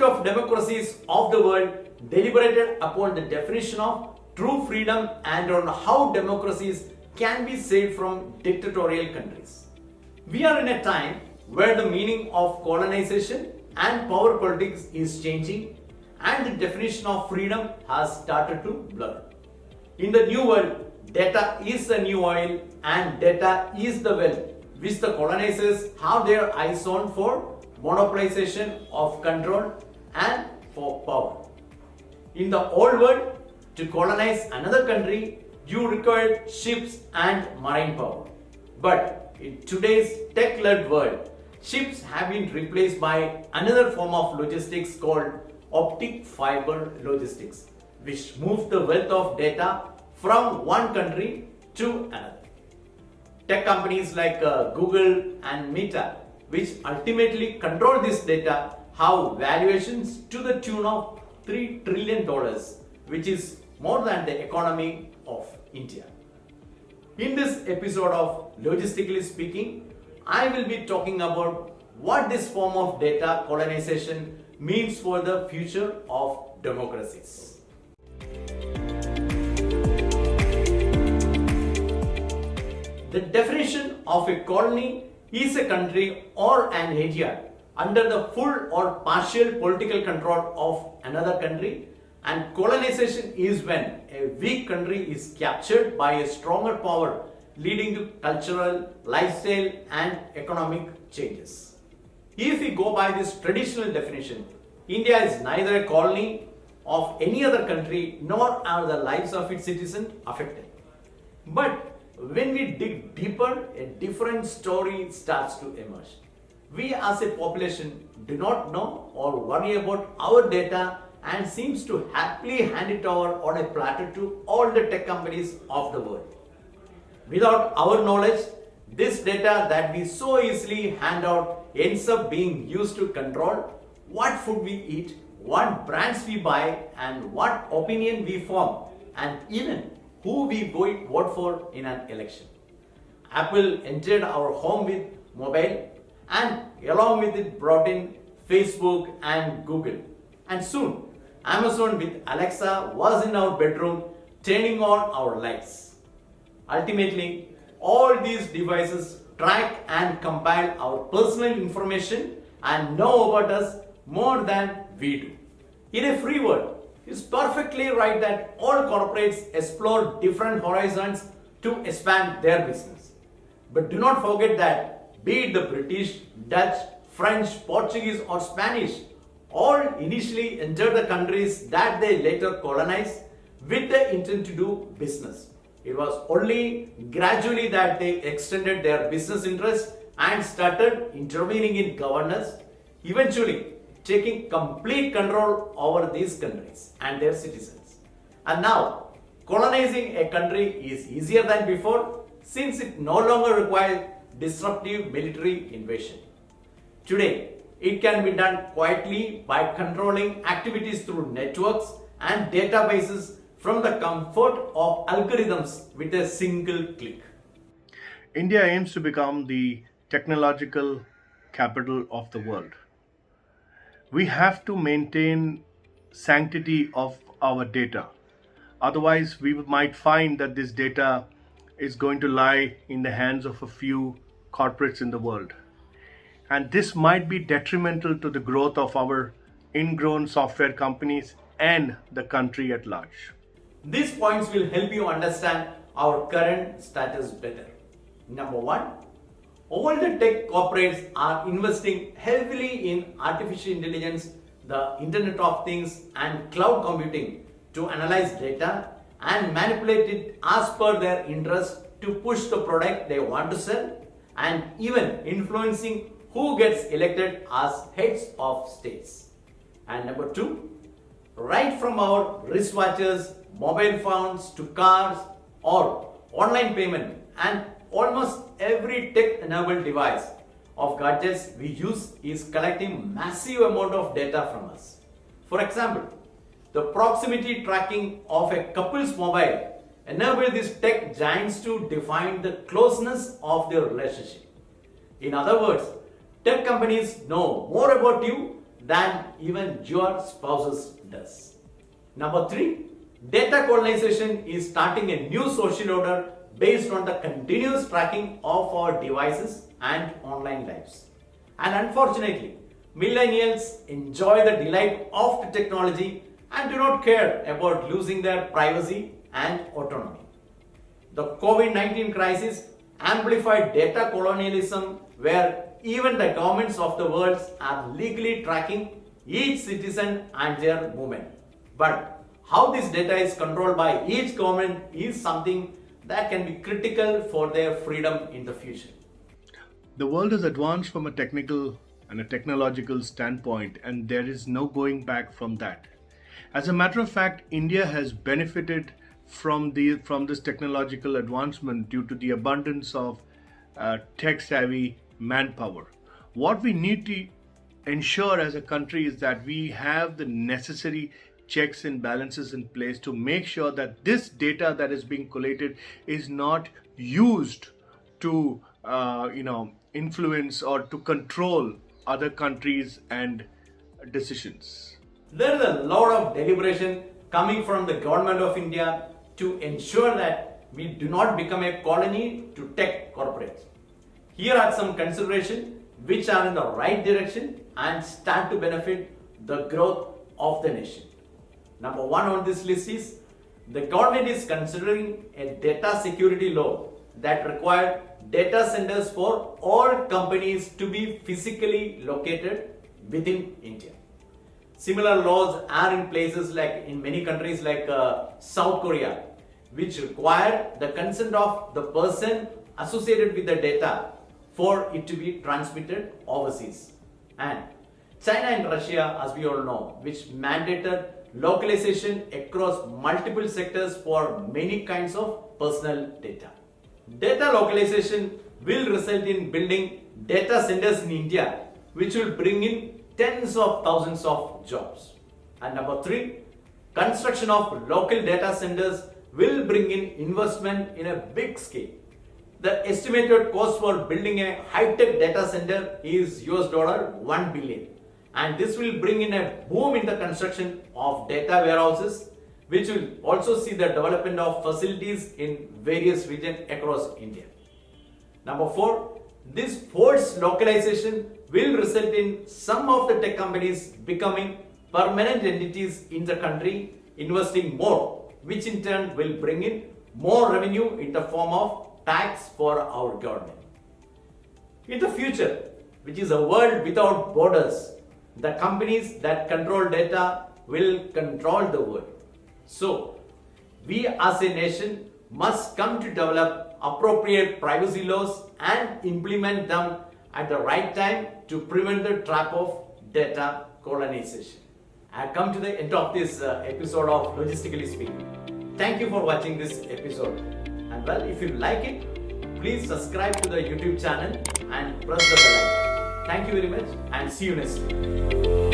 of democracies of the world deliberated upon the definition of true freedom and on how democracies can be saved from dictatorial countries. We are in a time where the meaning of colonization and power politics is changing and the definition of freedom has started to blur. In the new world, data is the new oil and data is the wealth which the colonizers have their eyes on for monopolization of control and for power. In the old world, to colonize another country, you required ships and marine power. But in today's tech-led world, ships have been replaced by another form of logistics called Optic Fibre logistics, which moves the wealth of data from one country to another. Tech companies like Google and Meta, which ultimately control this data, have valuations to the tune of $3 trillion, which is more than the economy of India. In this episode of Logistically Speaking, I will be talking about what this form of data colonization means for the future of democracies. The definition of a colony is a country or an area under the full or partial political control of another country, and colonization is when a weak country is captured by a stronger power, leading to cultural, lifestyle and economic changes. If we go by this traditional definition, India is neither a colony of any other country nor are the lives of its citizens affected. But when we dig deeper, a different story starts to emerge. We as a population do not know or worry about our data and seems to happily hand it over on a platter to all the tech companies of the world. Without our knowledge, this data that we so easily hand out ends up being used to control what food we eat, what brands we buy, and what opinion we form, and even who we vote for in an election. Apple entered our home with mobile, and along with it brought in Facebook and Google. And soon, Amazon with Alexa was in our bedroom, turning on our lights. Ultimately, all these devices track and compile our personal information and know about us more than we do. In a free world, it's perfectly right that all corporates explore different horizons to expand their business. But do not forget that, be it the British, Dutch, French, Portuguese or Spanish, all initially entered the countries that they later colonized with the intent to do business. It was only gradually that they extended their business interests and started intervening in governance, eventually taking complete control over these countries and their citizens. And now, colonizing a country is easier than before since it no longer requires disruptive military invasion. Today, it can be done quietly by controlling activities through networks and databases from the comfort of algorithms with a single click. India aims to become the technological capital of the world. We have to maintain sanctity of our data. Otherwise, we might find that this data is going to lie in the hands of a few corporates in the world. And this might be detrimental to the growth of our ingrown software companies and the country at large. These points will help you understand our current status better. Number one, all the tech corporates are investing heavily in artificial intelligence, the Internet of Things, and cloud computing to analyze data and manipulate it as per their interest to push the product they want to sell, and even influencing who gets elected as heads of states. And number two, right from our wristwatches, mobile phones to cars or online payment and almost every tech-enabled device of gadgets we use is collecting massive amount of data from us. For example, the proximity tracking of a couple's mobile enables these tech giants to define the closeness of their relationship. In other words, tech companies know more about you than even your spouses does. Number 3, data colonization is starting a new social order based on the continuous tracking of our devices and online lives. And unfortunately, millennials enjoy the delight of the technology and do not care about losing their privacy and autonomy. The COVID-19 crisis amplified data colonialism, where even the governments of the world are legally tracking each citizen and their movement. But how this data is controlled by each government is something that can be critical for their freedom in the future. The world has advanced from a technical and a technological standpoint, and there is no going back from that. As a matter of fact, India has benefited from this technological advancement due to the abundance of tech-savvy manpower. What we need to ensure as a country is that we have the necessary checks and balances in place to make sure that this data that is being collated is not used to influence or to control other countries and decisions. There is a lot of deliberation coming from the government of India to ensure that we do not become a colony to tech corporates. Here are some considerations which are in the right direction and stand to benefit the growth of the nation. Number 1 on this list is the government is considering a data security law that requires data centers for all companies to be physically located within India. Similar laws are in places like in many countries like South Korea, which require the consent of the person associated with the data for it to be transmitted overseas. And China and Russia, as we all know, which mandated localization across multiple sectors for many kinds of personal data. Data localization will result in building data centers in India, which will bring in tens of thousands of jobs. And number 3, construction of local data centers will bring in investment in a big scale. The estimated cost for building a high-tech data center is $1 billion. And this will bring in a boom in the construction of data warehouses, which will also see the development of facilities in various regions across India. Number 4, this forced localization will result in some of the tech companies becoming permanent entities in the country, investing more, which in turn will bring in more revenue in the form of tax for our government. In the future, which is a world without borders, the companies that control data will control the world. So, we as a nation must come to develop appropriate privacy laws and implement them at the right time to prevent the trap of data colonization. I have come to the end of this episode of Logistically Speaking. Thank you for watching this episode. And well, if you like it, please subscribe to the YouTube channel and press the bell icon. Thank you very much and see you next time.